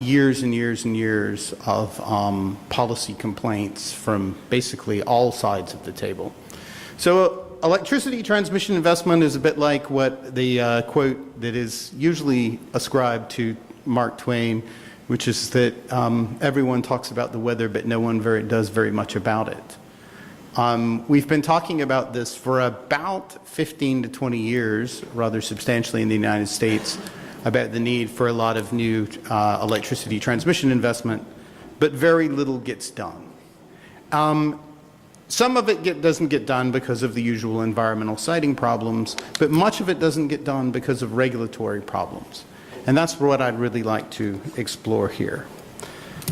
years and years and years of policy complaints from basically all sides of the table. So electricity transmission investment is a bit like what the quote that is usually ascribed to Mark Twain, which is that everyone talks about the weather, but no one does very much about it. We've been talking about this for about 15 to 20 years, rather substantially in the United States, about the need for a lot of new electricity transmission investment, but very little gets done. Some of it doesn't get done because of the usual environmental siting problems, but much of it doesn't get done because of regulatory problems. And that's what I'd really like to explore here.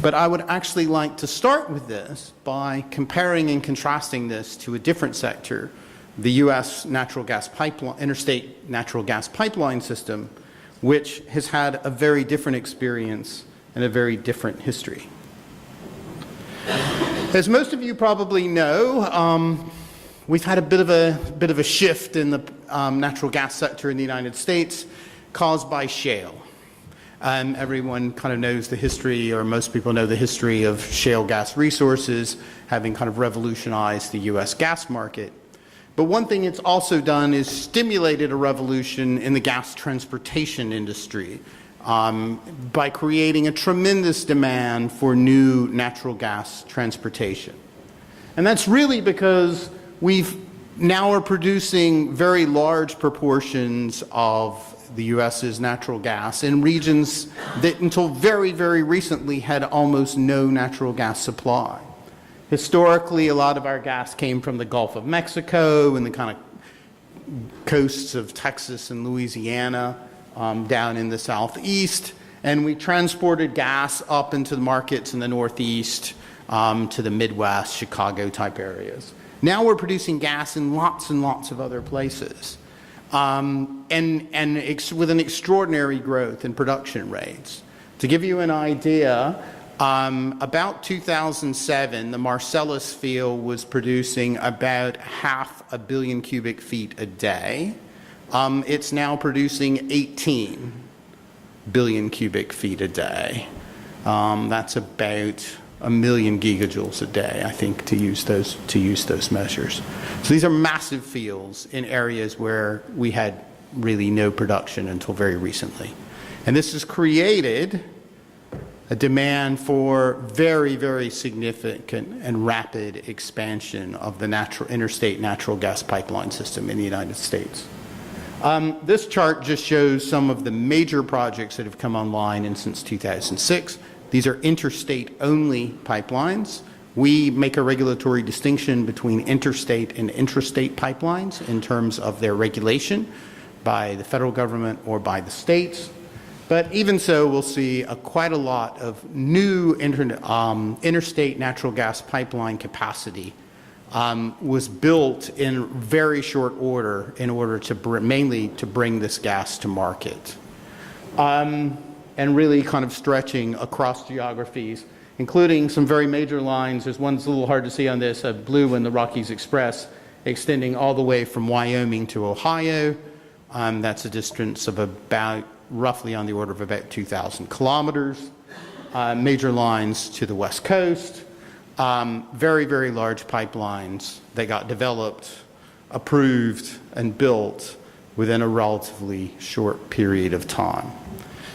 But I would actually like to start with this by comparing and contrasting this to a different sector, the U.S. natural gas pipeline, interstate natural gas pipeline system, which has had a very different experience and a very different history. As most of you probably know, we've had a bit of a shift in the natural gas sector in the United States caused by shale. Everyone kind of knows the history, or most people know the history of shale gas resources having kind of revolutionized the U.S. gas market. But one thing it's also done is stimulated a revolution in the gas transportation industry by creating a tremendous demand for new natural gas transportation. And that's really because we've now are producing very large proportions of the U.S.'s natural gas in regions that until very, very recently had almost no natural gas supply. Historically, a lot of our gas came from the Gulf of Mexico and the kind of coasts of Texas and Louisiana down in the southeast, and we transported gas up into the markets in the northeast to the Midwest, Chicago type areas. Now we're producing gas in lots and lots of other places, and with an extraordinary growth in production rates. To give you an idea, about 2007, the Marcellus field was producing about 500 million cubic feet a day. It's now producing 18 billion cubic feet a day. That's about 1 million gigajoules a day, I think, to use those measures. So these are massive fields in areas where we had really no production until very recently. And this has created a demand for very, very significant and rapid expansion of the interstate natural gas pipeline system in the United States. This chart just shows some of the major projects that have come online since 2006. These are interstate-only pipelines. We make a regulatory distinction between interstate and intrastate pipelines in terms of their regulation by the federal government or by the states. But even so, we'll see quite a lot of new interstate natural gas pipeline capacity was built in very short order in order to mainly to bring this gas to market. And really kind of stretching across geographies, including some very major lines. There's one that's a little hard to see on this, a blue one, the Rockies Express, extending all the way from Wyoming to Ohio. That's a distance of about roughly on the order of about 2,000 kilometers. Major lines to the West Coast. Very, very large pipelines that got developed, approved, and built within a relatively short period of time.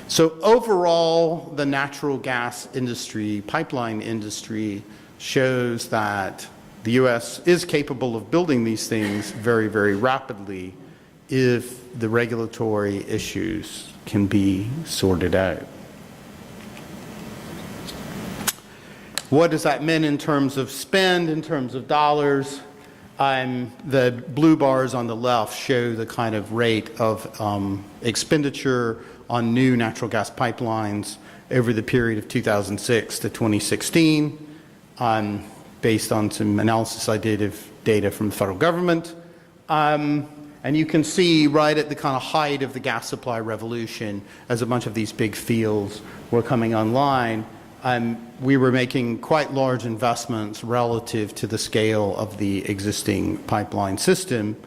So overall, the natural gas industry, pipeline industry, shows that the U.S. is capable of building these things very, very rapidly if the regulatory issues can be sorted out. What does that mean in terms of spend, in terms of dollars? The blue bars on the left show the kind of rate of expenditure on new natural gas pipelines over the period of 2006 to 2016, based on some analysis I did of data from the federal government. And you can see right at the kind of height of the gas supply revolution, as a bunch of these big fields were coming online, we were making quite large investments relative to the scale of the existing pipeline system.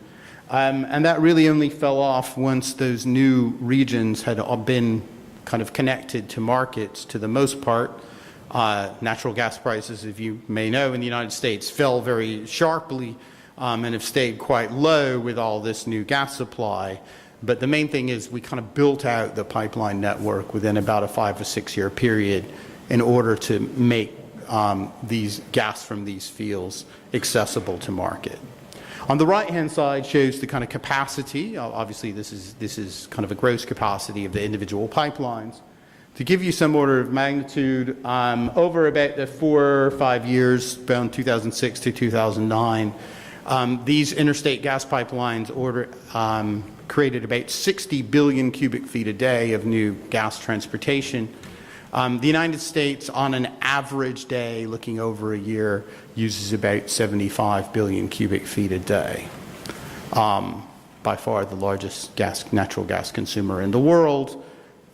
And that really only fell off once those new regions had been kind of connected to markets to the most part. Natural gas prices, as you may know, in the United States fell very sharply and have stayed quite low with all this new gas supply. But the main thing is we kind of built out the pipeline network within about a 5 or 6 year period in order to make these gas from these fields accessible to market. On the right-hand side shows the kind of capacity. Obviously, this is kind of a gross capacity of the individual pipelines. To give you some order of magnitude, over about the 4 or 5 years, around 2006 to 2009, these interstate gas pipelines created about 60 billion cubic feet a day of new gas transportation. The United States, on an average day, looking over a year, uses about 75 billion cubic feet a day. By far the largest natural gas consumer in the world.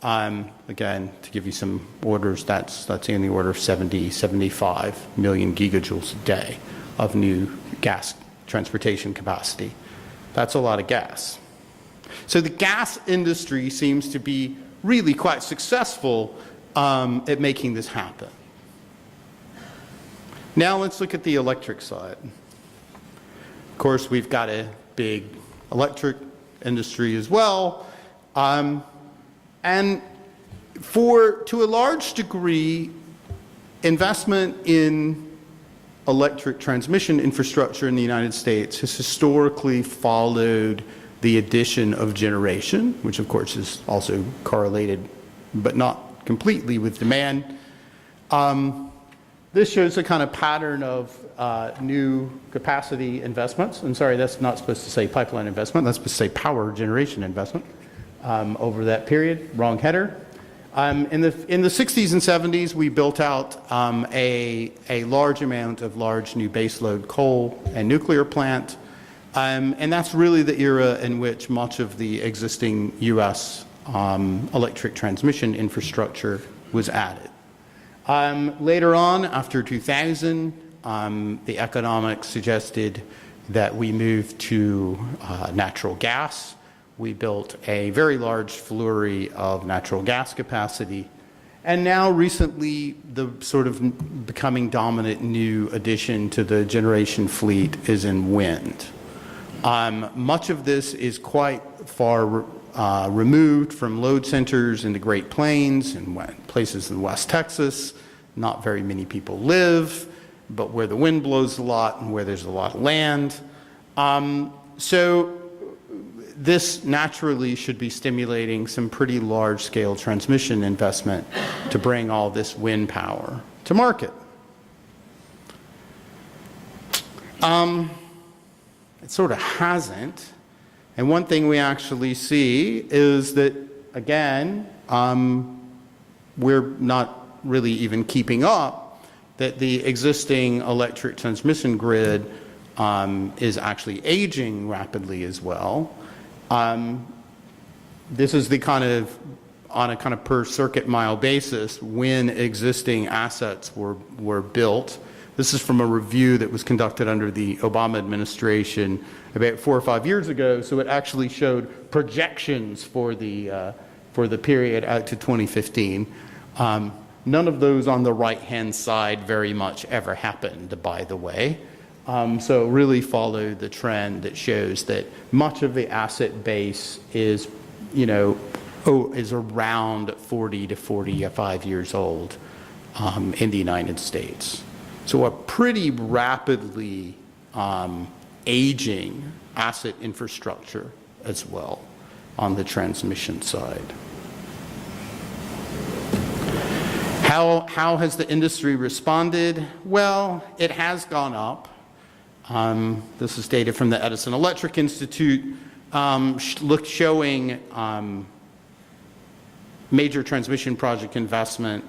Again, to give you some orders, that's in the order of 75 million gigajoules a day of new gas transportation capacity. That's a lot of gas. So the gas industry seems to be really quite successful at making this happen. Now let's look at the electric side. Of course, we've got a big electric industry as well. And to a large degree, investment in electric transmission infrastructure in the United States has historically followed the addition of generation, which of course is also correlated, but not completely, with demand. This shows a kind of pattern of new capacity investments. I'm sorry, that's not supposed to say pipeline investment. That's supposed to say power generation investment. Over that period, wrong header. In the 60s and 70s, we built out a large amount of large new baseload coal and nuclear plant, and that's really the era in which much of the existing U.S. Electric transmission infrastructure was added. Later on, after 2000, the economics suggested that we move to natural gas. We built a very large flurry of natural gas capacity. And now recently, the sort of becoming dominant new addition to the generation fleet is in wind. Much of this is quite far removed from load centers in the Great Plains and places in West Texas. Not very many people live, but where the wind blows a lot and where there's a lot of land. So this naturally should be stimulating some pretty large-scale transmission investment to bring all this wind power to market. It sort of hasn't. And one thing we actually see is that, again, we're not really even keeping up, that the existing electric transmission grid is actually aging rapidly as well. This is the kind of, on a kind of per circuit mile basis, when existing assets were built. This is from a review that was conducted under the Obama administration about 4 or 5 years ago. So it actually showed projections for the period out to 2015. None of those on the right-hand side very much ever happened, by the way. So really follow the trend that shows that much of the asset base is, is around 40 to 45 years old in the United States. So a pretty rapidly aging asset infrastructure as well on the transmission side. How has the industry responded? Well, it has gone up. This is data from the Edison Electric Institute showing major transmission project investment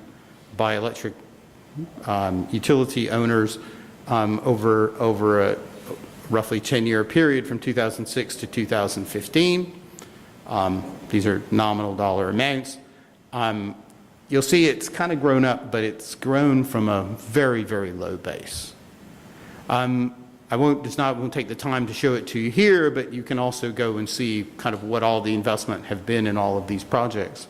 by electric utility owners over a roughly 10-year period from 2006 to 2015. These are nominal dollar amounts. You'll see it's kind of grown up, but it's grown from a very, very low base. I won't take the time to show it to you here, but you can also go and see kind of what all the investment have been in all of these projects.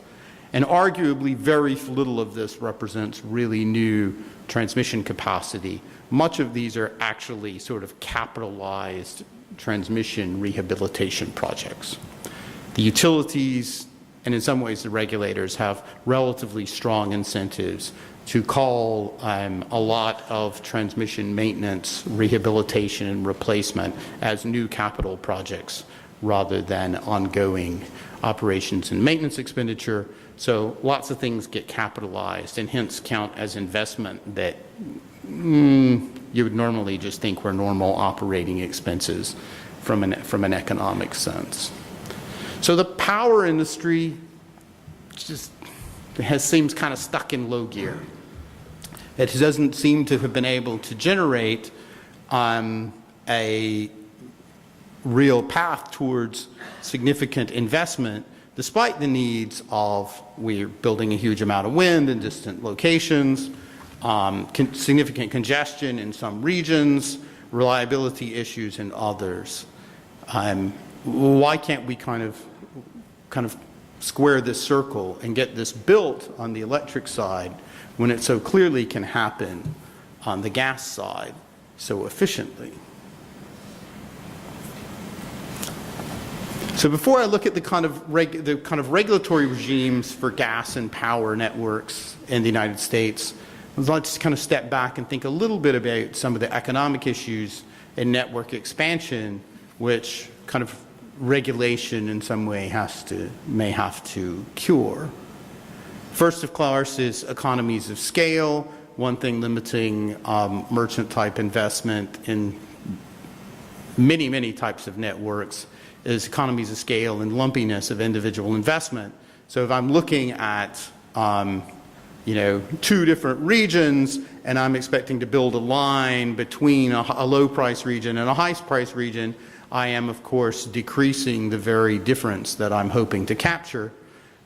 And arguably, very little of this represents really new transmission capacity. Much of these are actually sort of capitalized transmission rehabilitation projects. The utilities, and in some ways the regulators, have relatively strong incentives to call a lot of transmission maintenance, rehabilitation, and replacement as new capital projects rather than ongoing operations and maintenance expenditure. So lots of things get capitalized and hence count as investment that you would normally just think were normal operating expenses from an economic sense. So the power industry just seems kind of stuck in low gear. It doesn't seem to have been able to generate a real path towards significant investment, despite the needs of we're building a huge amount of wind in distant locations, significant congestion in some regions, reliability issues in others. Why can't we kind of square this circle and get this built on the electric side when it so clearly can happen on the gas side so efficiently? So before I look at the kind of regulatory regimes for gas and power networks in the United States, I'd like to kind of step back and think a little bit about some of the economic issues in network expansion, which kind of regulation in some way may have to cure. First, of course, is economies of scale. One thing limiting merchant-type investment in many, many types of networks is economies of scale and lumpiness of individual investment. So if I'm looking at two different regions and I'm expecting to build a line between a low-price region and a high-price region, I am, of course, decreasing the very difference that I'm hoping to capture.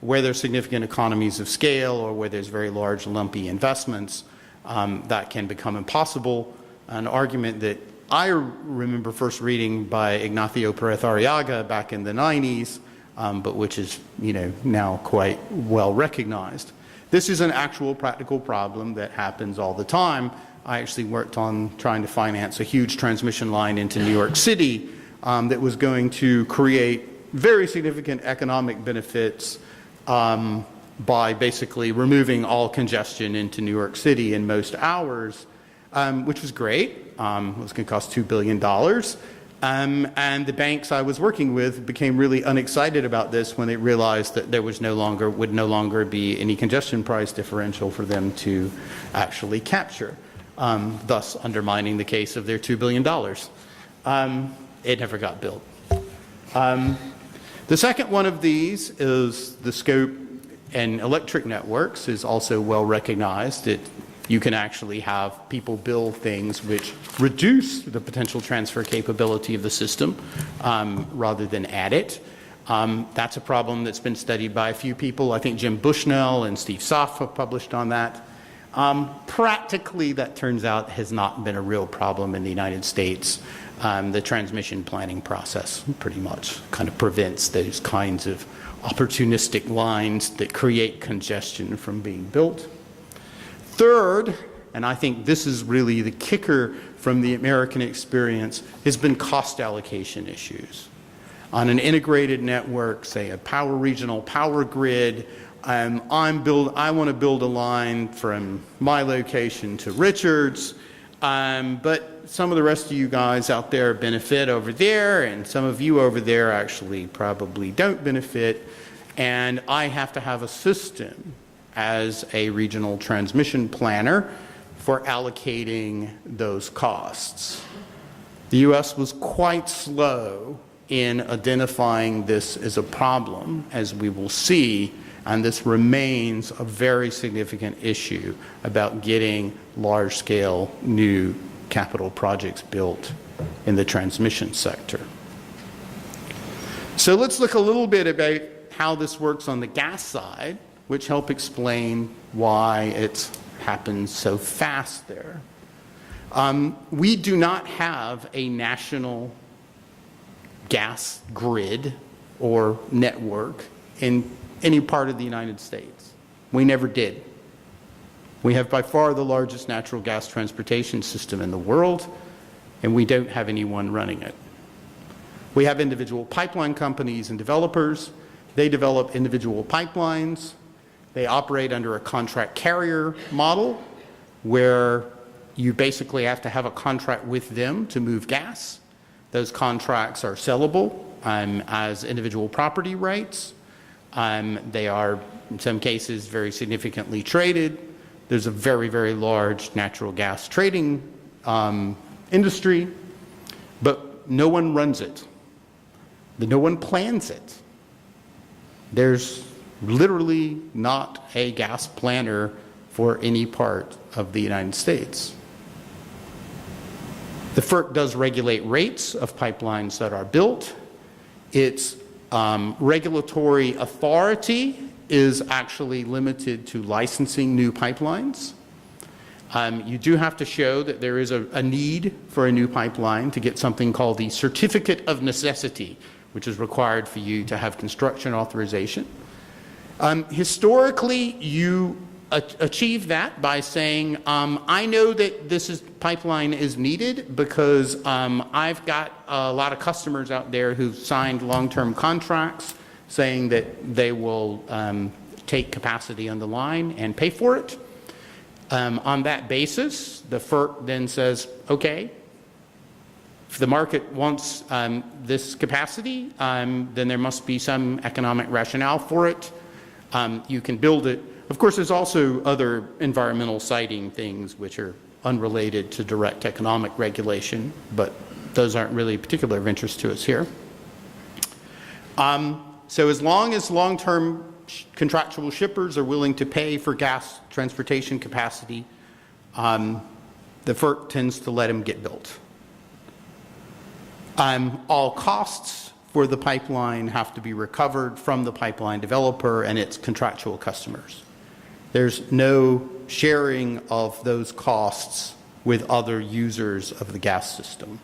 Where there's significant economies of scale or where there's very large lumpy investments, that can become impossible. An argument that I remember first reading by Ignacio Perez Arriaga back in the 90s, but which is now quite well recognized. This is an actual practical problem that happens all the time. I actually worked on trying to finance a huge transmission line into New York City that was going to create very significant economic benefits by basically removing all congestion into New York City in most hours, which was great. It was going to cost $2 billion. And the banks I was working with became really unexcited about this when they realized that there would no longer be any congestion price differential for them to actually capture, thus undermining the case of their $2 billion. It never got built. The second one of these is the scope, and electric networks is also well recognized that you can actually have people build things which reduce the potential transfer capability of the system rather than add it. That's a problem that's been studied by a few people. I think Jim Bushnell and Steve Soff have published on that. Practically, that turns out has not been a real problem in the United States. The transmission planning process pretty much kind of prevents those kinds of opportunistic lines that create congestion from being built. Third, and I think this is really the kicker from the American experience, has been cost allocation issues. On an integrated network, say a regional power grid, I want to build a line from my location to Richards, but some of the rest of you guys out there benefit over there, and some of you over there actually probably don't benefit, and I have to have a system as a regional transmission planner for allocating those costs. The U.S. was quite slow in identifying this as a problem, as we will see, and this remains a very significant issue about getting large-scale new capital projects built in the transmission sector. So let's look a little bit about how this works on the gas side, which help explain why it happens so fast there. We do not have a national gas grid or network in any part of the United States. We never did. We have by far the largest natural gas transportation system in the world, and we don't have anyone running it. We have individual pipeline companies and developers. They develop individual pipelines. They operate under a contract carrier model where you basically have to have a contract with them to move gas. Those contracts are sellable as individual property rights. They are, in some cases, very significantly traded. There's a very, very large natural gas trading industry, but no one runs it. No one plans it. There's literally not a gas planner for any part of the United States. The FERC does regulate rates of pipelines that are built. Its regulatory authority is actually limited to licensing new pipelines. You do have to show that there is a need for a new pipeline to get something called the Certificate of Necessity, which is required for you to have construction authorization. Historically, you achieve that by saying, I know that this pipeline is needed because I've got a lot of customers out there who've signed long-term contracts saying that they will take capacity on the line and pay for it. On that basis, the FERC then says, okay, if the market wants this capacity, then there must be some economic rationale for it. You can build it. Of course, there's also other environmental siting things which are unrelated to direct economic regulation, but those aren't really particularly of interest to us here. So as long as long-term contractual shippers are willing to pay for gas transportation capacity, the FERC tends to let them get built. All costs for the pipeline have to be recovered from the pipeline developer and its contractual customers. There's no sharing of those costs with other users of the gas system.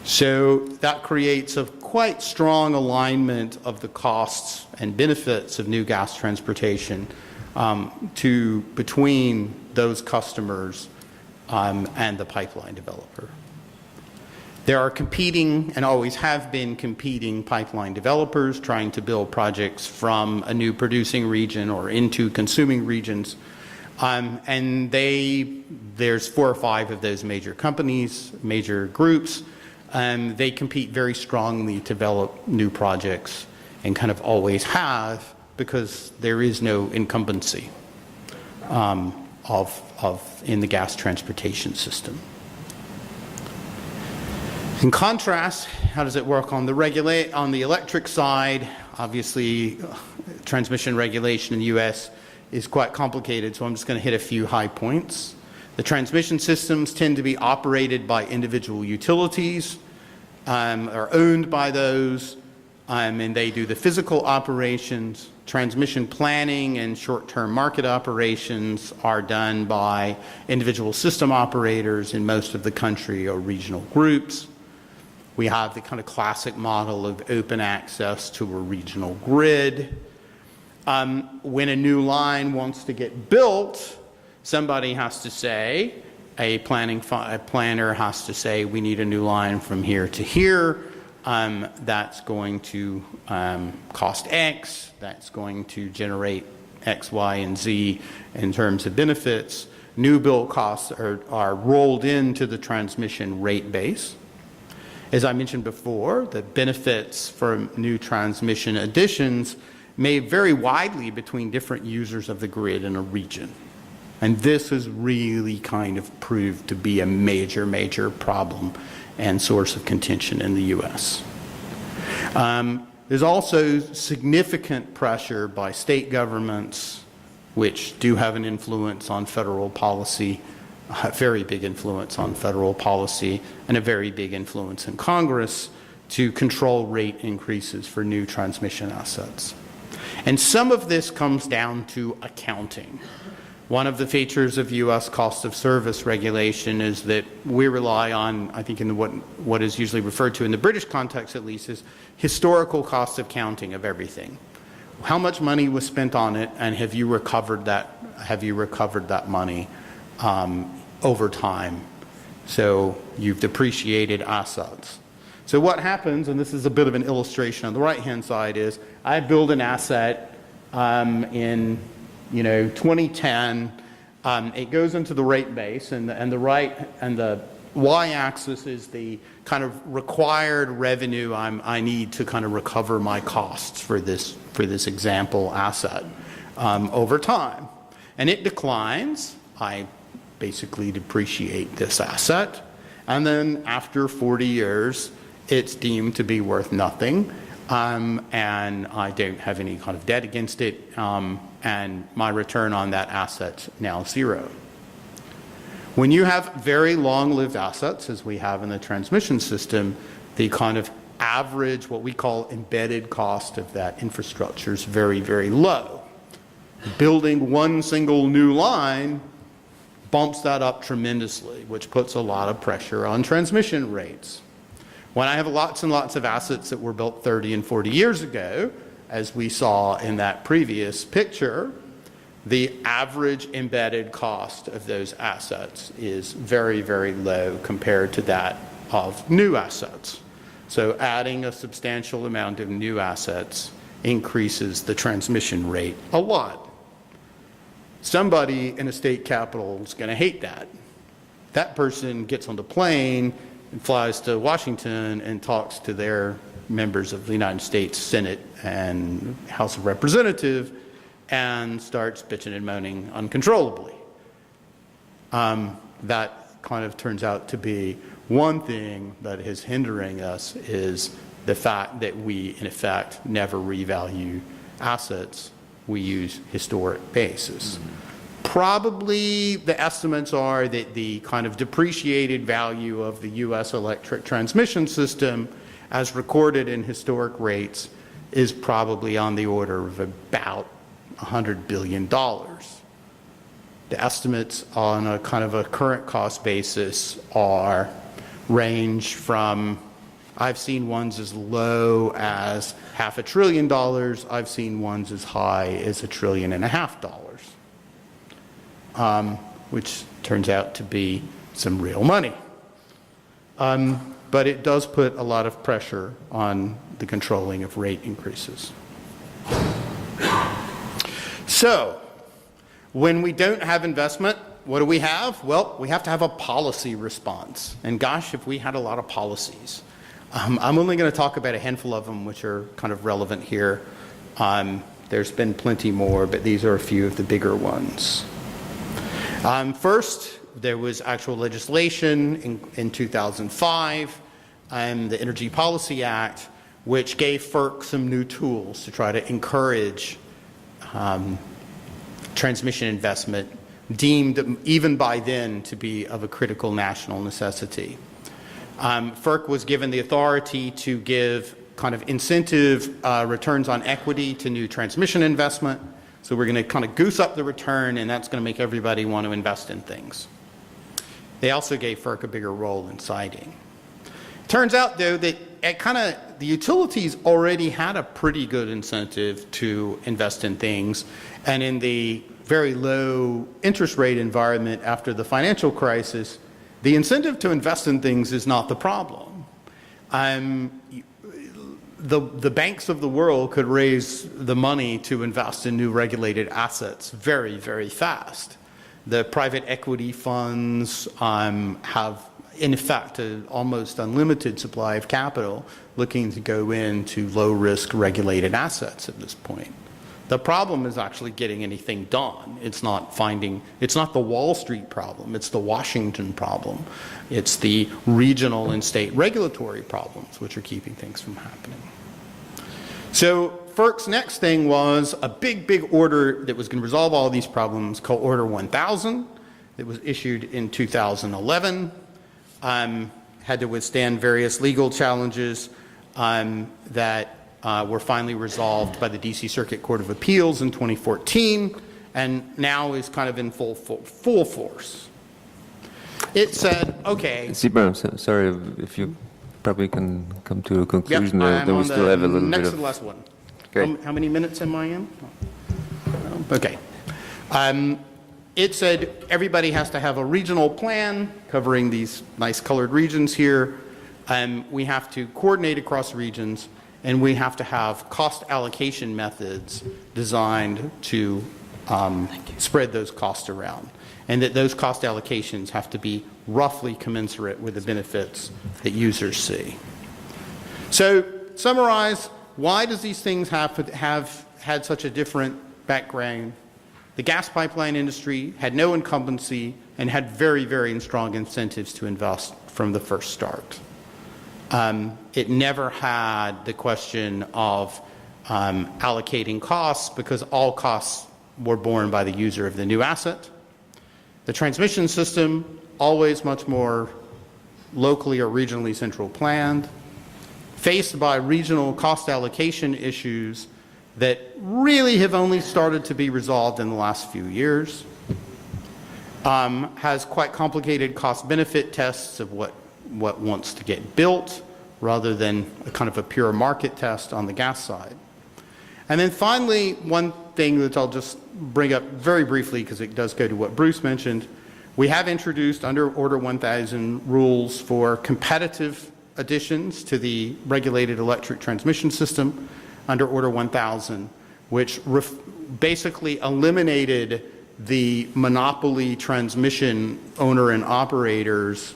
So that creates a quite strong alignment of the costs and benefits of new gas transportation between those customers and the pipeline developer. There are competing, and always have been competing, pipeline developers trying to build projects from a new producing region or into consuming regions. And there's 4 or 5 of those major companies, major groups. They compete very strongly to develop new projects and kind of always have, because there is no incumbency in the gas transportation system. In contrast, how does it work on the electric side? Obviously, transmission regulation in the U.S. is quite complicated, so I'm just going to hit a few high points. The transmission systems tend to be operated by individual utilities, are owned by those, and they do the physical operations. Transmission planning and short-term market operations are done by individual system operators in most of the country or regional groups. We have the kind of classic model of open access to a regional grid. When a new line wants to get built, somebody has to say, a planner has to say, we need a new line from here to here. That's going to cost X. That's going to generate X, Y, and Z in terms of benefits. New build costs are rolled into the transmission rate base. As I mentioned before, the benefits for new transmission additions may vary widely between different users of the grid in a region. And this has really kind of proved to be a major, major problem and source of contention in the U.S. There's also significant pressure by state governments, which do have an influence on federal policy, a very big influence on federal policy, and a very big influence in Congress to control rate increases for new transmission assets. And some of this comes down to accounting. One of the features of U.S. cost of service regulation is that we rely on, I think in what is usually referred to in the British context at least, is historical cost of counting of everything. how much money was spent on it, and have you recovered that money over time? So you've depreciated assets. So what happens, and this is a bit of an illustration on the right-hand side, is I build an asset in 2010. It goes into the rate base, and the y-axis is the kind of required revenue I need to kind of recover my costs for this example asset over time. And it declines. I basically depreciate this asset, and then after 40 years, it's deemed to be worth nothing, and I don't have any kind of debt against it, and my return on that asset's now zero. When you have very long-lived assets, as we have in the transmission system, the kind of average, what we call embedded cost of that infrastructure is very, very low. Building one single new line bumps that up tremendously, which puts a lot of pressure on transmission rates. When I have lots and lots of assets that were built 30 and 40 years ago, as we saw in that previous picture, the average embedded cost of those assets is very, very low compared to that of new assets. So adding a substantial amount of new assets increases the transmission rate a lot. Somebody in a state capital is going to hate that. That person gets on the plane and flies to Washington and talks to their members of the United States Senate and House of Representatives and starts bitching and moaning uncontrollably. That kind of turns out to be one thing that is hindering us, is the fact that we, in effect, never revalue assets. We use historic basis. Probably the estimates are that the kind of depreciated value of the U.S. electric transmission system, as recorded in historic rates, is probably on the order of about $100 billion. The estimates on a kind of a current cost basis range from, I've seen ones as low as $500 billion. I've seen ones as high as $1.5 trillion, which turns out to be some real money. But it does put a lot of pressure on the controlling of rate increases. So, when we don't have investment, what do we have? Well, we have to have a policy response. And gosh, if we had a lot of policies. I'm only going to talk about a handful of them, which are kind of relevant here. There's been plenty more, but these are a few of the bigger ones. First, there was actual legislation in 2005, the Energy Policy Act, which gave FERC some new tools to try to encourage transmission investment deemed even by then to be of a critical national necessity. FERC was given the authority to give kind of incentive returns on equity to new transmission investment. So we're going to kind of goose up the return, and that's going to make everybody want to invest in things. They also gave FERC a bigger role in siting. Turns out, though, that the utilities already had a pretty good incentive to invest in things, and in the very low interest rate environment after the financial crisis, the incentive to invest in things is not the problem. The banks of the world could raise the money to invest in new regulated assets very, very fast. The private equity funds have, in effect, an almost unlimited supply of capital looking to go into low-risk regulated assets at this point. The problem is actually getting anything done. It's not the Wall Street problem, it's the Washington problem. It's the regional and state regulatory problems which are keeping things from happening. So FERC's next thing was a big, big order that was going to resolve all of these problems called Order 1000. It was issued in 2011. Had to withstand various legal challenges that were finally resolved by the DC Circuit Court of Appeals in 2014, and now is kind of in full force. It said, okay. Seabron, sorry if you probably can come to a conclusion. Yep, that we still have a little bit next of. to the last one. Okay. How many minutes am I in? Okay. It said everybody has to have a regional plan covering these nice colored regions here. We have to coordinate across regions, and we have to have cost allocation methods designed to spread those costs around, and that those cost allocations have to be roughly commensurate with the benefits that users see. So, summarize, why does these things have had such a different background? The gas pipeline industry had no incumbency and had very, very strong incentives to invest from the first start. It never had the question of allocating costs because all costs were borne by the user of the new asset. The transmission system, always much more locally or regionally central planned, faced by regional cost allocation issues that really have only started to be resolved in the last few years, has quite complicated cost-benefit tests of what wants to get built rather than a kind of a pure market test on the gas side. And then finally, one thing that I'll just bring up very briefly because it does go to what Bruce mentioned, we have introduced under Order 1000 rules for competitive additions to the regulated electric transmission system under Order 1000, which basically eliminated the monopoly transmission owner and operators'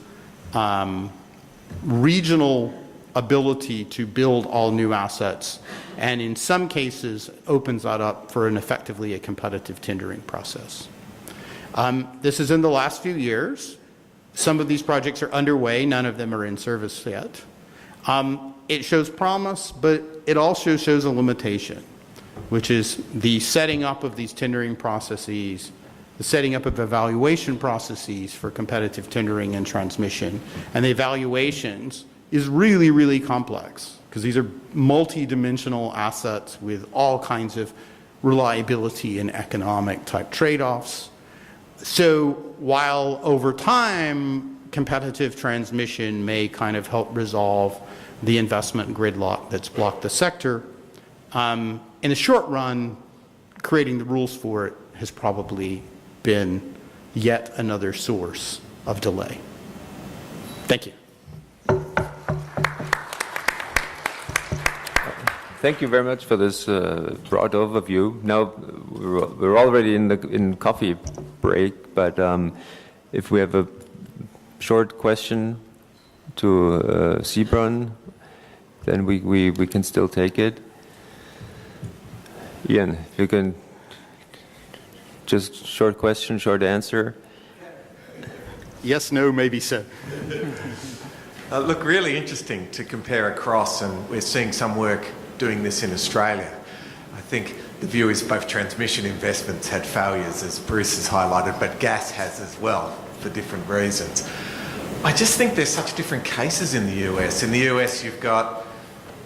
regional ability to build all new assets, and in some cases opens that up for effectively a competitive tendering process. This is in the last few years. Some of these projects are underway, none of them are in service yet. It shows promise, but it also shows a limitation, which is the setting up of these tendering processes, the setting up of evaluation processes for competitive tendering and transmission, and the evaluations is really, really complex because these are multi-dimensional assets with all kinds of reliability and economic type trade-offs. So while over time competitive transmission may kind of help resolve the investment gridlock that's blocked the sector, in the short run, creating the rules for it has probably been yet another source of delay. Thank you. Thank you very much for this broad overview. Now we're already in coffee break, but if we have a short question to Seabron, then we can still take it. Ian, if you can just short question, short answer. Yes, no, maybe so. Look, really interesting to compare across, and we're seeing some work doing this in Australia. I think the view is both transmission investments had failures, as Bruce has highlighted, but gas has as well for different reasons. I just think there's such different cases in the US. In the US, you've got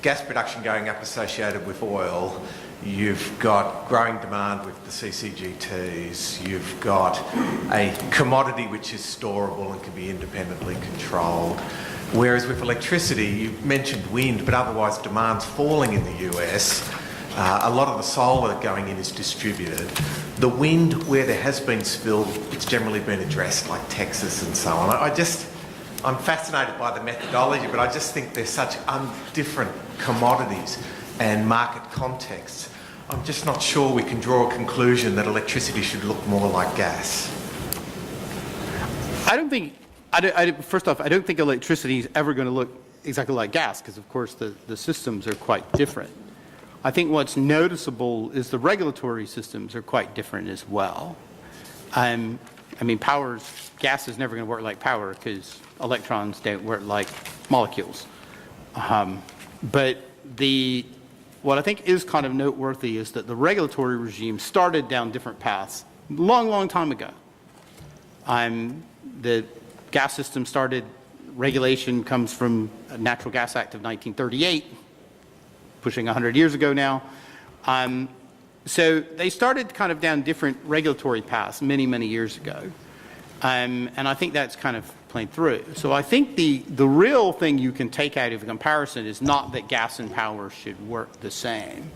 gas production going up associated with oil. You've got growing demand with the CCGTs. You've got a commodity which is storable and can be independently controlled. Whereas with electricity, you mentioned wind, but otherwise demand's falling in the US. A lot of the solar going in is distributed. The wind, where there has been spill, it's generally been addressed, like Texas and so on. I'm fascinated by the methodology, but I just think they're such different commodities and market contexts. I'm just not sure we can draw a conclusion that electricity should look more like gas. First off, I don't think electricity is ever going to look exactly like gas because, of course, the systems are quite different. I think what's noticeable is the regulatory systems are quite different as well. I mean, gas is never going to work like power because electrons don't work like molecules. But what I think is kind of noteworthy is that the regulatory regime started down different paths long time ago. The gas system started, regulation comes from a Natural Gas Act of 1938, pushing 100 years ago now. So they started kind of down different regulatory paths many years ago. And I think that's kind of playing through. So I think the real thing you can take out of a comparison is not that gas and power should work the same.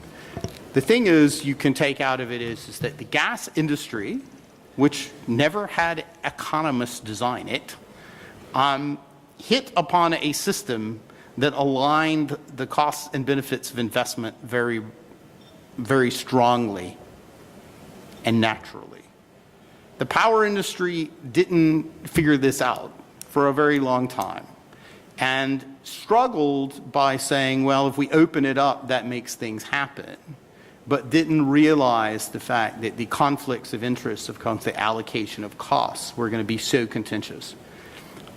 The thing is, you can take out of it is that the gas industry, which never had economists design it, hit upon a system that aligned the costs and benefits of investment very, very strongly and naturally. The power industry didn't figure this out for a very long time and struggled by saying, well, if we open it up, that makes things happen, but didn't realize the fact that the conflicts of interest of the allocation of costs were going to be so contentious.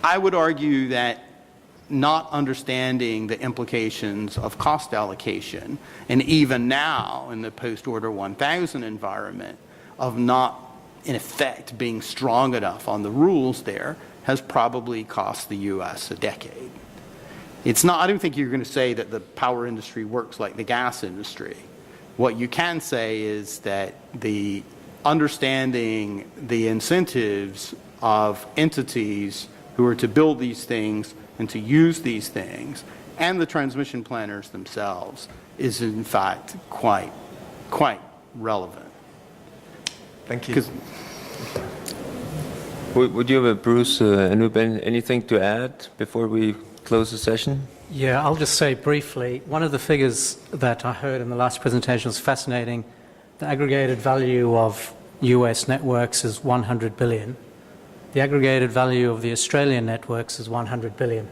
I would argue that not understanding the implications of cost allocation, and even now in the post-Order 1000 environment, of not, in effect, being strong enough on the rules there, has probably cost the U.S. a decade. It's not, I don't think you're going to say that the power industry works like the gas industry. What you can say is that the understanding the incentives of entities who are to build these things and to use these things, and the transmission planners themselves, is in fact quite relevant. Thank you. Would you have, Bruce, Anoop, anything to add before we close the session? Yeah, I'll just say briefly, one of the figures that I heard in the last presentation was fascinating. The aggregated value of US networks is 100 billion. The aggregated value of the Australian networks is 100 billion.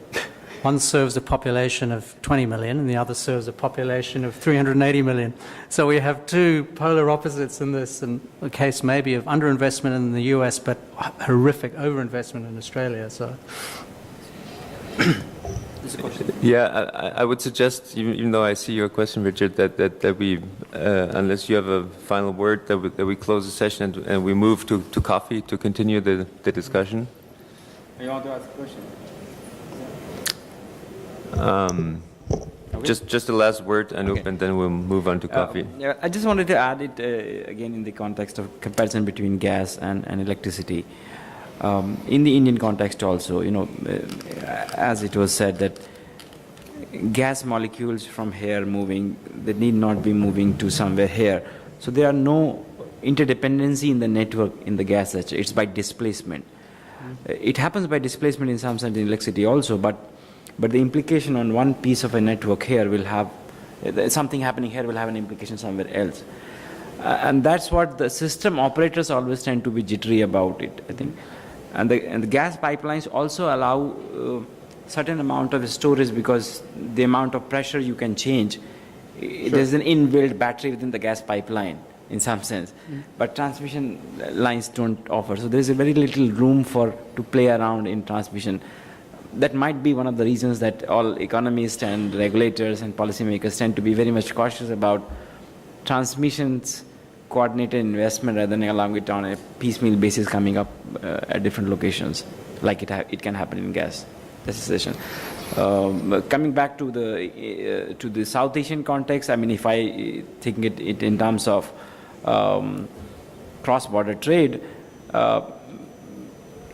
One serves a population of 20 million and the other serves a population of 380 million. So we have two polar opposites in this, and a case maybe of underinvestment in the US but horrific overinvestment in Australia. So. Yeah, I would suggest, even though I see your question, Richard, that we, unless you have a final word, that we close the session and we move to coffee to continue the discussion. You want to ask a question? Just the last word, Anoop, okay. And then we'll move on to coffee. Yeah, I just wanted to add it again in the context of comparison between gas and electricity. In the Indian context also, as it was said that gas molecules from here moving, they need not be moving to somewhere here. So there are no interdependency in the network in the gas sector. It's by displacement. It happens by displacement in some sense in electricity also, but the implication on one piece of a network here will have, something happening here will have an implication somewhere else. And that's what the system operators always tend to be jittery about it, I think. And the gas pipelines also allow certain amount of storage because the amount of pressure you can change. Sure. There's an inbuilt battery within the gas pipeline in some sense, but transmission lines don't offer. So there's a very little room to play around in transmission. That might be one of the reasons that all economists and regulators and policymakers tend to be very much cautious about transmissions coordinated investment rather than allowing it on a piecemeal basis coming up at different locations, like it can happen in gas. That's the session. Coming back to the South Asian context, I mean, if I think it in terms of cross-border trade,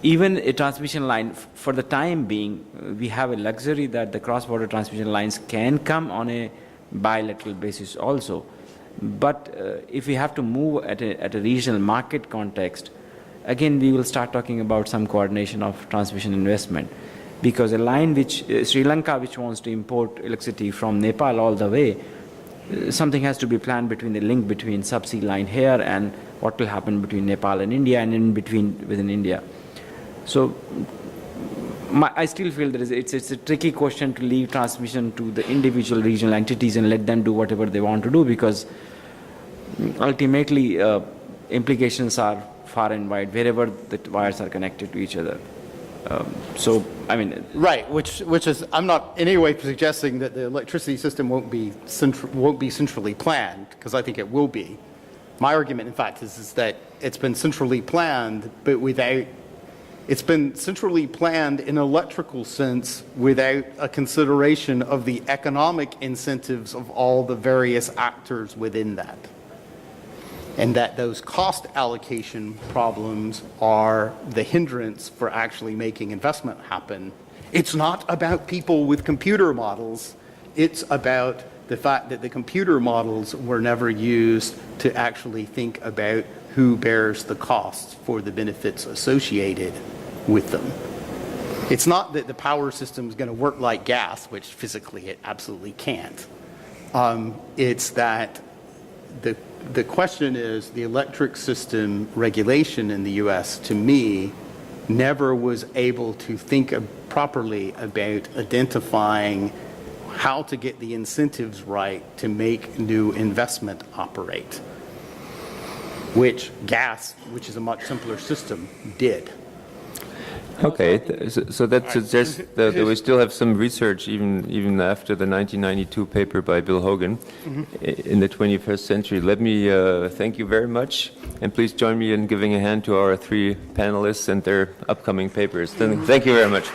even a transmission line, for the time being, we have a luxury that the cross-border transmission lines can come on a bilateral basis also. But if we have to move at a regional market context, again, we will start talking about some coordination of transmission investment. Because a line which, Sri Lanka, which wants to import electricity from Nepal all the way, something has to be planned between the link between subsea line here and what will happen between Nepal and India and in between within India. So I still feel that it's a tricky question to leave transmission to the individual regional entities and let them do whatever they want to do, because ultimately implications are far and wide wherever the wires are connected to each other. So, I mean... Right, which is, I'm not in any way suggesting that the electricity system won't be centrally planned, because I think it will be. My argument, in fact, is that it's been centrally planned, but without... It's been centrally planned in an electrical sense without a consideration of the economic incentives of all the various actors within that. And that those cost allocation problems are the hindrance for actually making investment happen. It's not about people with computer models. It's about the fact that the computer models were never used to actually think about who bears the costs for the benefits associated with them. It's not that the power system is going to work like gas, which physically it absolutely can't. It's that the question is the electric system regulation in the U.S., to me, never was able to think properly about identifying how to get the incentives right to make new investment operate, which gas, which is a much simpler system, did. Okay, so that suggests that we still have some research even after the 1992 paper by Bill Hogan in the 21st century. Let me thank you very much, and please join me in giving a hand to our 3 panelists and their upcoming papers. Thank you very much.